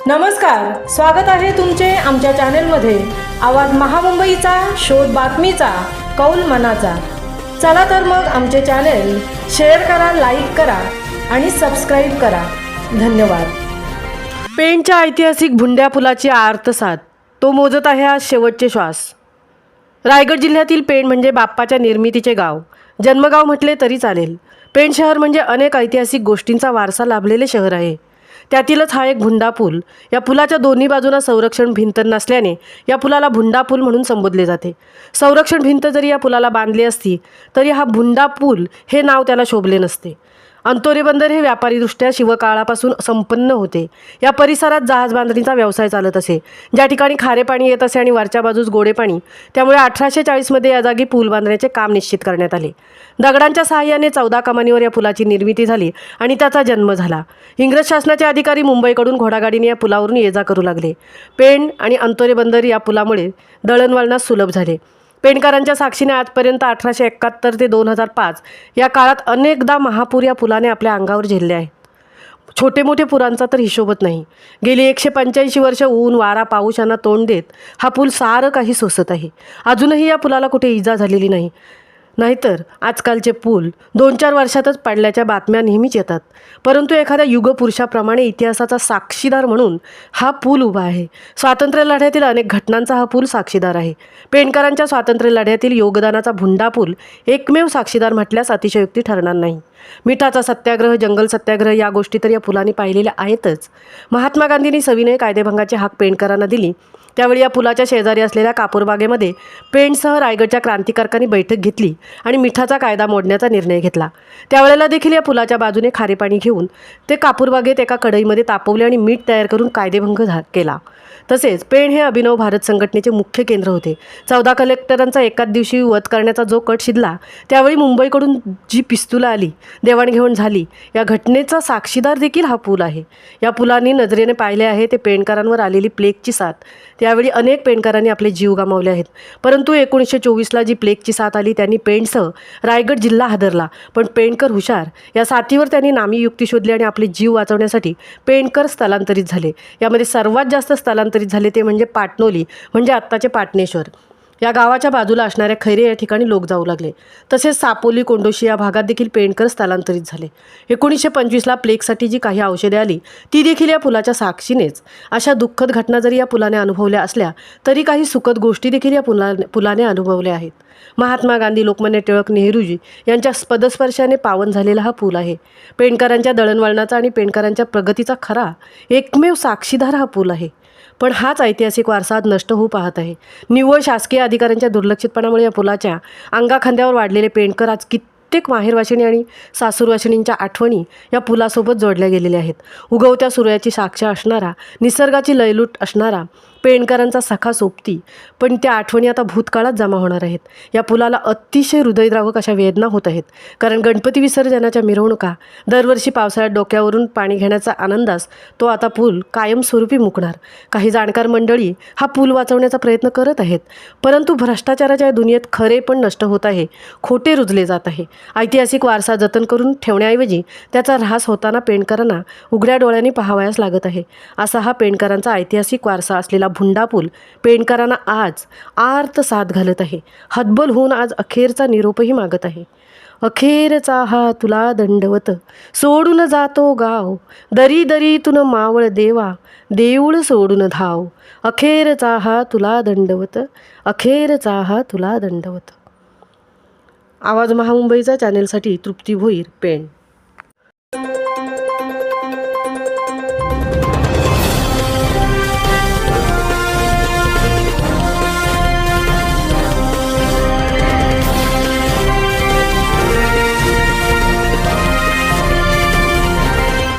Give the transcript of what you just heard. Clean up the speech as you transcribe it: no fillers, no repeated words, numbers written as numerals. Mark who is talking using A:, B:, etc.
A: नमस्कार, स्वागत आहे तुमचे आमच्या चॅनेलमध्ये। आवाज महामुंबईचा, शोध बातमीचा, कौल मनाचा। चला तर मग आमचे चॅनेल शेअर करा, लाईक करा आणि सबस्क्राईब करा। धन्यवाद। पेणच्या ऐतिहासिक भुंड्या पुलाची आर्तसाद, तो मोजत आहे आज शेवटचे श्वास। रायगड जिल्ह्यातील पेण म्हणजे बाप्पाच्या निर्मितीचे गाव, जन्मगाव म्हटले तरी चालेल। पेण शहर म्हणजे अनेक ऐतिहासिक गोष्टींचा वारसा लाभलेले शहर आहे। त्यातीलच हा एक भुंडा पूल। या पुलाच्या दोन्ही बाजूंना संरक्षण भिंत नसल्याने या पुलाला भुंडा पूल म्हणून संबोधले जाते। संरक्षण भिंत जरी या पुलाला बांधली असती तरी हा भुंडा पूल हे नाव त्याला शोभले नसते। अंतोरे बंदर हे व्यापारीदृष्ट्या शिवकाळापासून संपन्न होते। या परिसरात जहाज बांधणीचा व्यवसाय चालत असे, ज्या ठिकाणी खारे पाणी येत असे आणि वरच्या बाजूस गोडे पाणी। त्यामुळे 1840 मध्ये या जागी पूल बांधण्याचे काम निश्चित करण्यात आले। दगडांच्या सहाय्याने 14 कमानीवर या पुलाची निर्मिती झाली आणि त्याचा जन्म झाला। इंग्रज शासनाचे अधिकारी मुंबईकडून घोडागाडीने या पुलावरून ये-जा करू लागले। पेण आणि अंतोरे बंदर या पुलामुळे दळणवळणास सुलभ झाले। पेणकरांच्या साक्षीने आजपर्यंत 1871 ते 2005 या काळात अनेकदा महापूर या पुलाने आपल्या अंगावर झेलले आहेत। छोटे मोठे पुरांचा तर हिशोबच नाही। गेली 185 वर्ष ऊन, वारा, पाऊस यांना तोंड देत हा पूल सारं काही सोसत आहे। अजूनही या पुलाला कुठे इजा झालेली नाही। नाहीतर आजकालचे पूल 2-4 वर्षातच पडल्याच्या बातम्या नेहमीच येतात। परंतु एखाद्या युगपुरुषाप्रमाणे इतिहासाचा साक्षीदार म्हणून हा पूल उभा आहे। स्वातंत्र्य लढ्यातील अनेक घटनांचा हा पूल साक्षीदार आहे। पेणकरांच्या स्वातंत्र्य लढ्यातील योगदानाचा भुंडा पूल एकमेव साक्षीदार म्हटल्यास अतिशयोक्ती ठरणार नाही। मिठाचा सत्याग्रह, जंगल सत्याग्रह या गोष्टी तर या पुलाने पाहिलेल्या आहेतच। महात्मा गांधींनी सविनय कायदेभंगाची हाक पेणकरांना दिली। त्यावेळी या पुलाच्या शेजारी असलेल्या कापूरबागेमध्ये पेणसह रायगडच्या क्रांतिकारकांनी बैठक घेतली आणि मिठाचा कायदा मोडण्याचा निर्णय घेतला। त्यावेळेला देखील या पुलाच्या बाजूने खारे पाणी घेऊन ते कापूरबागेत एका कढईमध्ये तापवले आणि मीठ तयार करून कायदेभंग केला। तसेच पेण हे अभिनव भारत संघटनेचे मुख्य केंद्र होते। 14 कलेक्टरांचा एकाच दिवशी वध करण्याचा जो कट शिदला, त्यावेळी मुंबईकडून जी पिस्तुलं आली, देवाणघेवाण झाली, या घटनेचा साक्षीदार देखील हा पूल आहे। या पुलांनी नजरेने पाहिले आहे ते पेणकरांवर आलेली प्लेगची साथ। त्यावेळी अनेक पेणकरांनी आपले जीव गमावले आहेत। परंतु 1924ला जी प्लेगची साथ आली त्यांनी पेणसह रायगड जिल्हा हादरला। पण पेणकर हुशार, या साथीवर त्यांनी नामी युक्ती शोधली आणि आपले जीव वाचवण्यासाठी पेणकर स्थलांतरित झाले। यामध्ये सर्वात जास्त स्थलांतरित झाले ते म्हणजे पाटणोली, म्हणजे आत्ताचे पाटणेश्वर। या गावाच्या बाजूला असणाऱ्या खैरे या ठिकाणी लोक जाऊ लागले। तसेच सापोली, कोंडोशी या भागात देखील पेणकर स्थलांतरित झाले। 1925ला प्लेगसाठी जी काही औषधे आली ती देखील या पुलाच्या साक्षीनेच। अशा दुःखद घटना जरी या पुलाने अनुभवल्या असल्या तरी काही सुखद गोष्टी देखील या पुलाने अनुभवल्या आहेत। महात्मा गांधी, लोकमान्य टिळक, नेहरूजी यांच्या पदस्पर्शाने पावन झालेला हा पूल आहे। पेणकरांच्या दळणवळणाचा आणि पेणकरांच्या प्रगतीचा खरा एकमेव साक्षीदार हा पूल आहे। पण हाच ऐतिहासिक वारसा आज नष्ट होऊ पाहत आहे। निव्वळ शासकीय अधिकाऱ्यांच्या दुर्लक्षितपणामुळे या पुलाच्या अंगाखांद्यावर वाढलेले पेणकर आज कित्येक माहेरवाशिणी आणि सासूरवाशिणींच्या आठवणी या पुलासोबत जोडल्या गेलेल्या आहेत। उगवत्या सूर्याची साक्ष असणारा, निसर्गाची लयलूट असणारा पेणकरांचा सखा सोबती, पण त्या आठवणी आता भूतकाळात जमा होणार आहेत। या पुलाला अतिशय हृदयद्रावक अशा वेदना होत आहेत, कारण गणपती विसर्जनाच्या मिरवणुका, दरवर्षी पावसाळ्यात डोक्यावरून पाणी घेण्याचा आनंदास तो आता पूल कायमस्वरूपी मुकणार। काही जाणकार मंडळी हा पूल वाचवण्याचा प्रयत्न करत आहेत, परंतु भ्रष्टाचाराच्या दुनियेत खरे पण नष्ट होत आहे, खोटे रुजले जात आहे। ऐतिहासिक वारसा जतन करून ठेवण्याऐवजी त्याचा ऱ्हास होताना पेणकरांना उघड्या डोळ्यांनी पाहावयास लागत आहे। असा हा पेणकरांचा ऐतिहासिक वारसा असलेला भुंडा पूल पेणकरांना आज आर्तसाद घालत आहे। हतबल होऊन आज अखेरचा निरोपही मागत आहे। अखेरचा हा तुला दंडवत, सोडून जातो गाव, दरी दरीतून मावळ देवा, देऊळ सोडून धाव। अखेरचा हा तुला दंडवत, अखेरचा हा तुला दंडवत। आवाज महामुंबईचा चॅनेलसाठी तृप्ती भोईर, पेण।